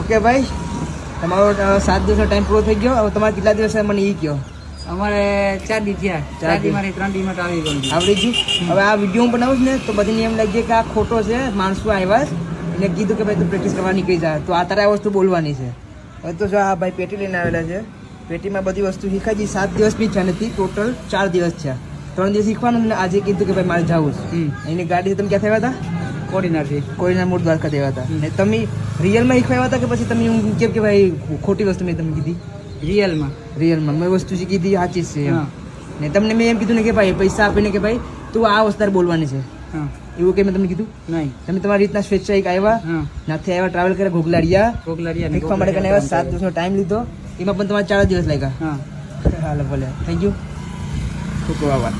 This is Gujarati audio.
ઓકે ભાઈ, તમારો 7 દિવસનો ટાઈમ પૂરો થઈ ગયો. હવે તમારે કેટલા દિવસ મને એ કહો. અમારે 4 દી થયા. 4 દી મારે 3 દી માં આવી ગયું. આવડી ગયું. હવે આ વિડીયો હું બનાવું છું ને તો બધીને એમ લાગે કે આ ખોટો છે. માણસો આવ્યા એને કીધું કે ભાઈ તું પ્રેક્ટિસ કરવા નીકળી જાય, તો આ તારે આ વસ્તુ બોલવાની છે. હવે તો જો આ ભાઈ પેટી લઈને આવેલા છે. પેટીમાં બધી વસ્તુ શીખાય છે. 7 દિવસ બી છે નથી, ટોટલ 4 દિવસ છે. 3 દિવસ શીખવાનું ને આજે કીધું કે ભાઈ મારે જવું છે. એની ગાડી તમે ક્યાં થયા હતા? કોડીનાર મૂળ દ્વારકા થયા હતા. ને તમે રિયલમાં શીખવાયા હતા કે પછી તમે કેમ કે ભાઈ ખોટી વસ્તુ મેં તમને કીધી? રિયલમાં મેં વસ્તુ જે કીધી સાચી જ છે. ને તમને મેં એમ કીધું ને કે ભાઈ પૈસા આપીને કે ભાઈ તું આ વસ્તુ બોલવાની છે, એવું કે મેં તમને કીધું નહીં? તમે તમારી રીતના સ્વેચ્છાએ આવ્યા, નાથી આવ્યા, ટ્રાવેલ કર્યા, ઘોઘલાડિયા શીખવા માટે કરીને આવ્યા. 7 દિવસનો ટાઈમ લીધો, એમાં પણ તમારે 4 દિવસ લાગ્યા. હાલો ભલે, થેન્ક યુ. ખૂબ ખૂબ આભાર.